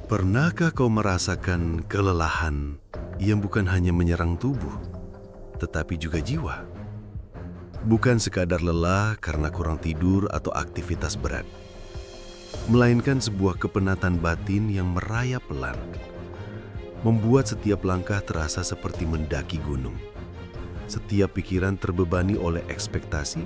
Pernahkah kau merasakan kelelahan yang bukan hanya menyerang tubuh, tetapi juga jiwa? Bukan sekadar lelah karena kurang tidur atau aktivitas berat, melainkan sebuah kepenatan batin yang merayap pelan, membuat setiap langkah terasa seperti mendaki gunung. Setiap pikiran terbebani oleh ekspektasi,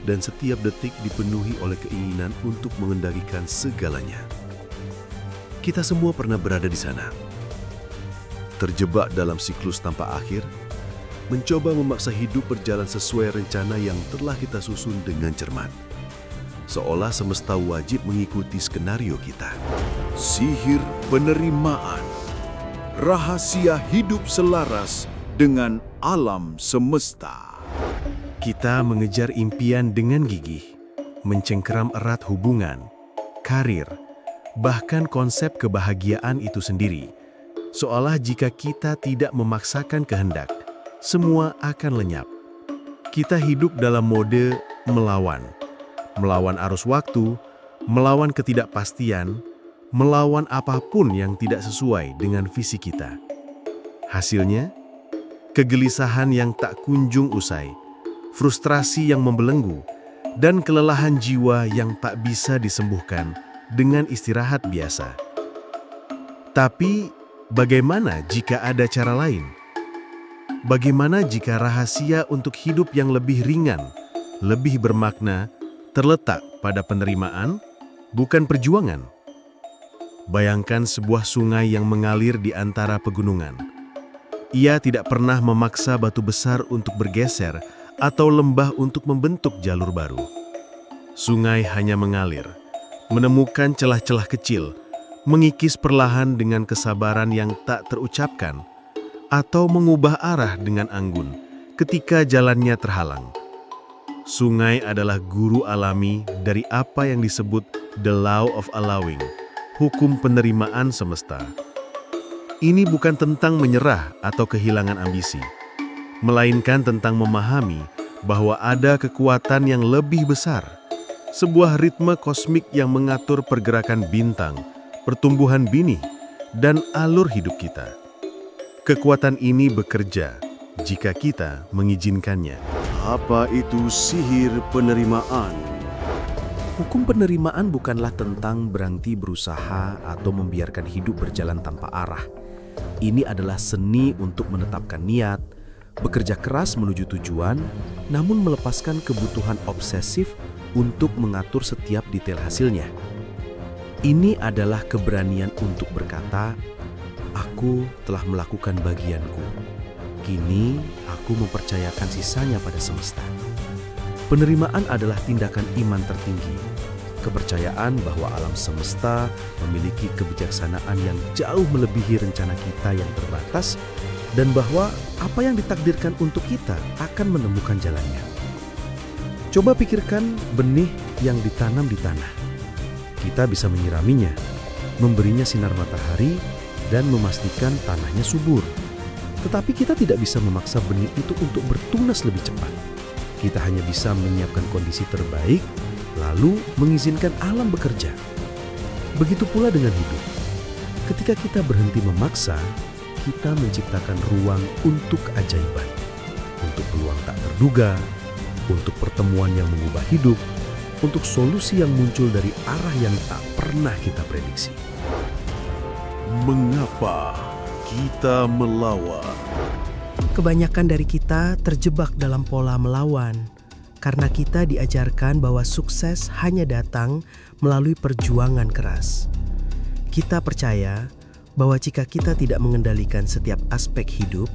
dan setiap detik dipenuhi oleh keinginan untuk mengendalikan segalanya. Kita semua pernah berada di sana, terjebak dalam siklus tanpa akhir, mencoba memaksa hidup berjalan sesuai rencana yang telah kita susun dengan cermat, seolah semesta wajib mengikuti skenario kita. Sihir penerimaan, rahasia hidup selaras dengan alam semesta. Kita mengejar impian dengan gigih, mencengkeram erat hubungan, karir, bahkan konsep kebahagiaan itu sendiri. Seolah jika kita tidak memaksakan kehendak, semua akan lenyap. Kita hidup dalam mode melawan arus waktu, melawan ketidakpastian, melawan apapun yang tidak sesuai dengan visi kita. Hasilnya, kegelisahan yang tak kunjung usai, frustrasi yang membelenggu, dan kelelahan jiwa yang tak bisa disembuhkan dengan istirahat biasa. Tapi, bagaimana jika ada cara lain? Bagaimana jika rahasia untuk hidup yang lebih ringan, lebih bermakna, terletak pada penerimaan, bukan perjuangan? Bayangkan sebuah sungai yang mengalir di antara pegunungan. Ia tidak pernah memaksa batu besar untuk bergeser atau lembah untuk membentuk jalur baru. Sungai hanya mengalir, menemukan celah-celah kecil, mengikis perlahan dengan kesabaran yang tak terucapkan, atau mengubah arah dengan anggun ketika jalannya terhalang. Sungai adalah guru alami dari apa yang disebut the law of allowing, hukum penerimaan semesta. Ini bukan tentang menyerah atau kehilangan ambisi, melainkan tentang memahami bahwa ada kekuatan yang lebih besar, sebuah ritme kosmik yang mengatur pergerakan bintang, pertumbuhan benih, dan alur hidup kita. Kekuatan ini bekerja jika kita mengizinkannya. Apa itu sihir penerimaan? Hukum penerimaan bukanlah tentang berhenti berusaha atau membiarkan hidup berjalan tanpa arah. Ini adalah seni untuk menetapkan niat, bekerja keras menuju tujuan, namun melepaskan kebutuhan obsesif untuk mengatur setiap detail hasilnya. Ini adalah keberanian untuk berkata, "Aku telah melakukan bagianku. Kini aku mempercayakan sisanya pada semesta." Penerimaan adalah tindakan iman tertinggi, kepercayaan bahwa alam semesta memiliki kebijaksanaan yang jauh melebihi rencana kita yang terbatas, dan bahwa apa yang ditakdirkan untuk kita akan menemukan jalannya. Coba pikirkan benih yang ditanam di tanah. Kita bisa menyiraminya, memberinya sinar matahari, dan memastikan tanahnya subur. Tetapi kita tidak bisa memaksa benih itu untuk bertunas lebih cepat. Kita hanya bisa menyiapkan kondisi terbaik, lalu mengizinkan alam bekerja. Begitu pula dengan hidup. Ketika kita berhenti memaksa, kita menciptakan ruang untuk keajaiban, untuk peluang tak terduga, untuk pertemuan yang mengubah hidup, untuk solusi yang muncul dari arah yang tak pernah kita prediksi. Mengapa kita melawan? Kebanyakan dari kita terjebak dalam pola melawan karena kita diajarkan bahwa sukses hanya datang melalui perjuangan keras. Kita percaya bahwa jika kita tidak mengendalikan setiap aspek hidup,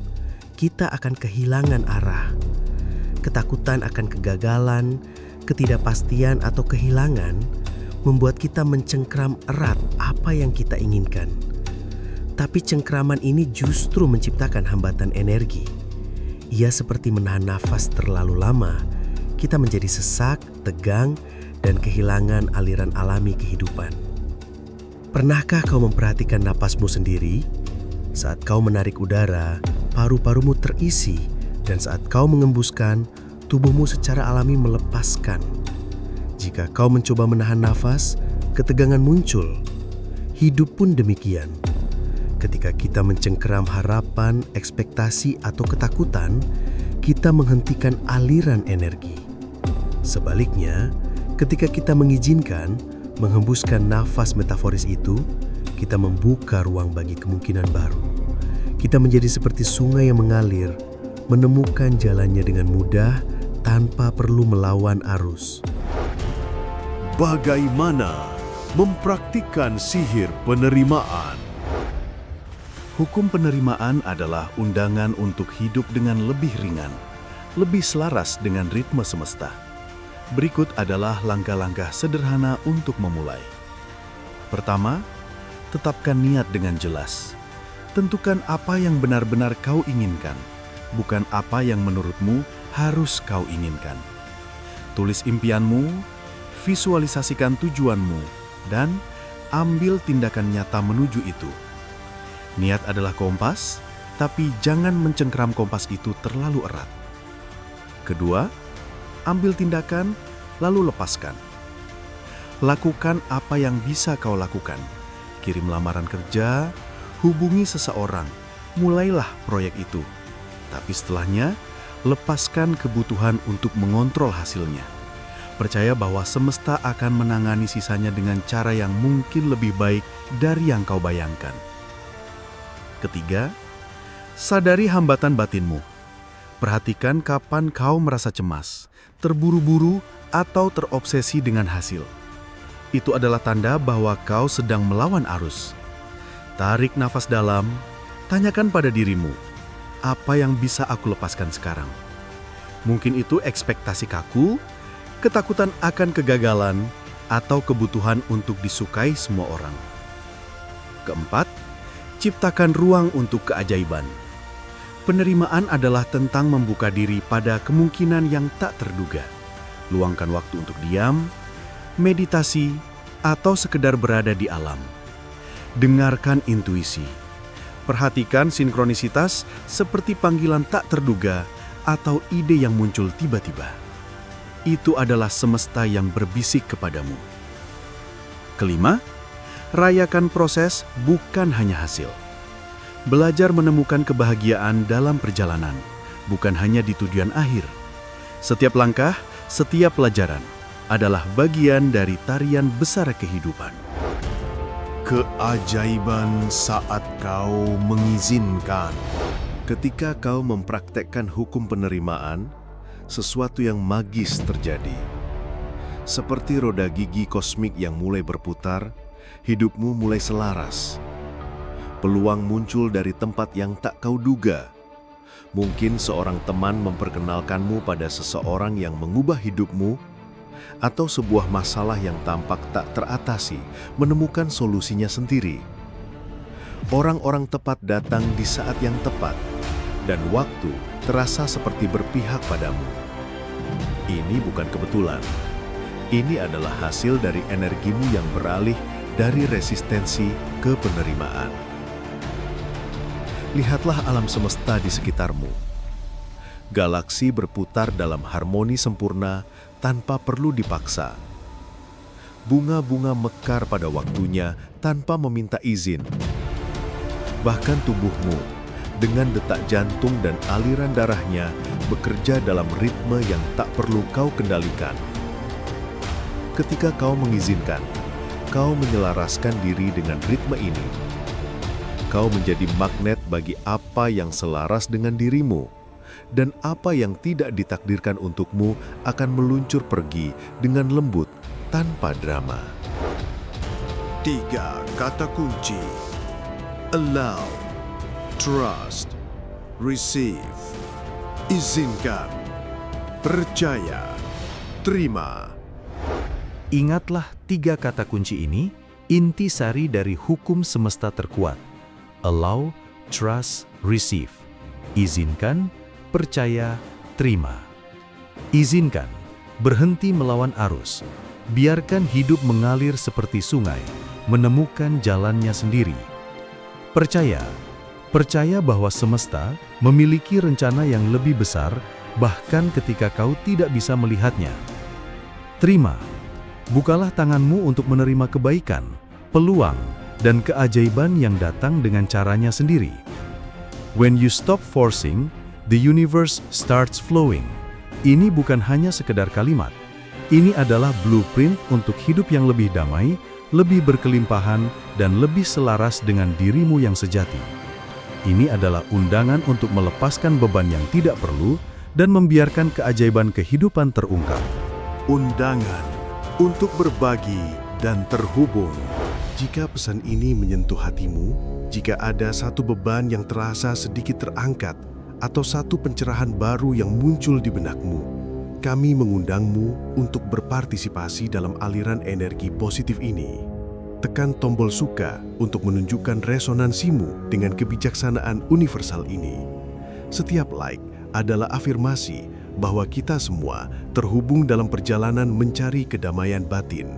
kita akan kehilangan arah. Ketakutan akan kegagalan, ketidakpastian atau kehilangan membuat kita mencengkram erat apa yang kita inginkan. Tapi cengkraman ini justru menciptakan hambatan energi. Ia seperti menahan nafas terlalu lama, kita menjadi sesak, tegang, dan kehilangan aliran alami kehidupan. Pernahkah kau memperhatikan napasmu sendiri? Saat kau menarik udara, paru-parumu terisi, dan saat kau mengembuskan, tubuhmu secara alami melepaskan. Jika kau mencoba menahan nafas, ketegangan muncul. Hidup pun demikian. Ketika kita mencengkeram harapan, ekspektasi, atau ketakutan, kita menghentikan aliran energi. Sebaliknya, ketika kita mengizinkan, menghembuskan nafas metaforis itu, kita membuka ruang bagi kemungkinan baru. Kita menjadi seperti sungai yang mengalir, menemukan jalannya dengan mudah tanpa perlu melawan arus. Bagaimana mempraktikkan sihir penerimaan? Hukum penerimaan adalah undangan untuk hidup dengan lebih ringan, lebih selaras dengan ritme semesta. Berikut adalah langkah-langkah sederhana untuk memulai. Pertama, tetapkan niat dengan jelas. Tentukan apa yang benar-benar kau inginkan, bukan apa yang menurutmu harus kau inginkan. Tulis impianmu, visualisasikan tujuanmu, dan ambil tindakan nyata menuju itu. Niat adalah kompas, tapi jangan mencengkeram kompas itu terlalu erat. Kedua, ambil tindakan, lalu lepaskan. Lakukan apa yang bisa kau lakukan. Kirim lamaran kerja, hubungi seseorang, mulailah proyek itu. Tapi setelahnya, lepaskan kebutuhan untuk mengontrol hasilnya. Percaya bahwa semesta akan menangani sisanya dengan cara yang mungkin lebih baik dari yang kau bayangkan. Ketiga, sadari hambatan batinmu. Perhatikan kapan kau merasa cemas, terburu-buru, atau terobsesi dengan hasil. Itu adalah tanda bahwa kau sedang melawan arus. Tarik nafas dalam, tanyakan pada dirimu, apa yang bisa aku lepaskan sekarang? Mungkin itu ekspektasi kaku, ketakutan akan kegagalan, atau kebutuhan untuk disukai semua orang. Keempat, ciptakan ruang untuk keajaiban. Penerimaan adalah tentang membuka diri pada kemungkinan yang tak terduga. Luangkan waktu untuk diam, meditasi, atau sekedar berada di alam. Dengarkan intuisi. Perhatikan sinkronisitas seperti panggilan tak terduga atau ide yang muncul tiba-tiba. Itu adalah semesta yang berbisik kepadamu. Kelima, rayakan proses, bukan hanya hasil. Belajar menemukan kebahagiaan dalam perjalanan, bukan hanya di tujuan akhir. Setiap langkah, setiap pelajaran adalah bagian dari tarian besar kehidupan. Keajaiban saat kau mengizinkan. Ketika kau mempraktekkan hukum penerimaan, sesuatu yang magis terjadi. Seperti roda gigi kosmik yang mulai berputar, hidupmu mulai selaras. Peluang muncul dari tempat yang tak kau duga. Mungkin seorang teman memperkenalkanmu pada seseorang yang mengubah hidupmu, atau sebuah masalah yang tampak tak teratasi menemukan solusinya sendiri. Orang-orang tepat datang di saat yang tepat, dan waktu terasa seperti berpihak padamu. Ini bukan kebetulan. Ini adalah hasil dari energimu yang beralih dari resistensi ke penerimaan. Lihatlah alam semesta di sekitarmu. Galaksi berputar dalam harmoni sempurna tanpa perlu dipaksa. Bunga-bunga mekar pada waktunya tanpa meminta izin. Bahkan tubuhmu, dengan detak jantung dan aliran darahnya, bekerja dalam ritme yang tak perlu kau kendalikan. Ketika kau mengizinkan, kau menyelaraskan diri dengan ritme ini. Kau menjadi magnet bagi apa yang selaras dengan dirimu, dan apa yang tidak ditakdirkan untukmu akan meluncur pergi dengan lembut tanpa drama. 3 kata kunci. Allow, trust, receive. Izinkan, percaya, terima. Ingatlah 3 kata kunci ini, inti sari dari hukum semesta terkuat. Allow, trust, receive. Izinkan, percaya, terima. Izinkan, berhenti melawan arus. Biarkan hidup mengalir seperti sungai, menemukan jalannya sendiri. Percaya, percaya bahwa semesta memiliki rencana yang lebih besar, bahkan ketika kau tidak bisa melihatnya. Terima, bukalah tanganmu untuk menerima kebaikan, peluang, dan keajaiban yang datang dengan caranya sendiri. When you stop forcing, the universe starts flowing. Ini bukan hanya sekedar kalimat. Ini adalah blueprint untuk hidup yang lebih damai, lebih berkelimpahan, dan lebih selaras dengan dirimu yang sejati. Ini adalah undangan untuk melepaskan beban yang tidak perlu dan membiarkan keajaiban kehidupan terungkap. Undangan untuk berbagi dan terhubung. Jika pesan ini menyentuh hatimu, jika ada satu beban yang terasa sedikit terangkat, atau satu pencerahan baru yang muncul di benakmu, kami mengundangmu untuk berpartisipasi dalam aliran energi positif ini. Tekan tombol suka untuk menunjukkan resonansimu dengan kebijaksanaan universal ini. Setiap like adalah afirmasi bahwa kita semua terhubung dalam perjalanan mencari kedamaian batin.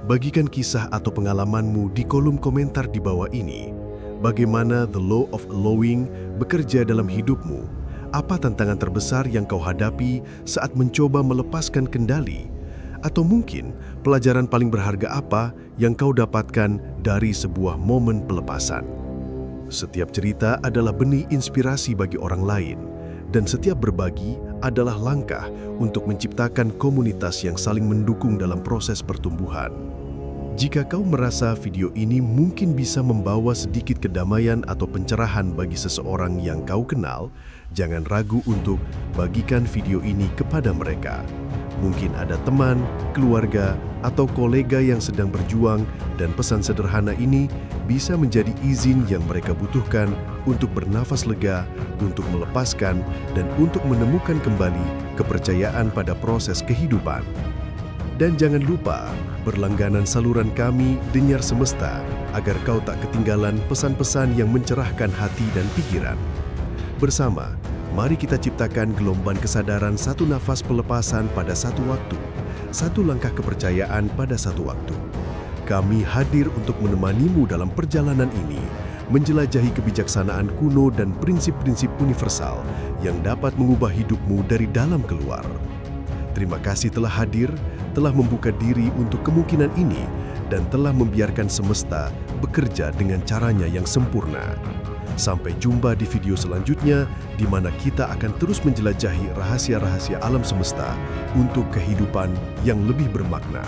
Bagikan kisah atau pengalamanmu di kolom komentar di bawah ini. Bagaimana the law of allowing bekerja dalam hidupmu? Apa tantangan terbesar yang kau hadapi saat mencoba melepaskan kendali? Atau mungkin pelajaran paling berharga apa yang kau dapatkan dari sebuah momen pelepasan? Setiap cerita adalah benih inspirasi bagi orang lain, dan setiap berbagi adalah langkah untuk menciptakan komunitas yang saling mendukung dalam proses pertumbuhan. Jika kau merasa video ini mungkin bisa membawa sedikit kedamaian atau pencerahan bagi seseorang yang kau kenal, jangan ragu untuk bagikan video ini kepada mereka. Mungkin ada teman, keluarga, atau kolega yang sedang berjuang, dan pesan sederhana ini bisa menjadi izin yang mereka butuhkan untuk bernafas lega, untuk melepaskan, dan untuk menemukan kembali kepercayaan pada proses kehidupan. Dan jangan lupa berlangganan saluran kami Denyar Semesta agar kau tak ketinggalan pesan-pesan yang mencerahkan hati dan pikiran. Bersama, mari kita ciptakan gelombang kesadaran satu nafas pelepasan pada satu waktu, satu langkah kepercayaan pada satu waktu. Kami hadir untuk menemanimu dalam perjalanan ini, menjelajahi kebijaksanaan kuno dan prinsip-prinsip universal yang dapat mengubah hidupmu dari dalam keluar. Terima kasih telah hadir, telah membuka diri untuk kemungkinan ini, dan telah membiarkan semesta bekerja dengan caranya yang sempurna. Sampai jumpa di video selanjutnya, di mana kita akan terus menjelajahi rahasia-rahasia alam semesta untuk kehidupan yang lebih bermakna.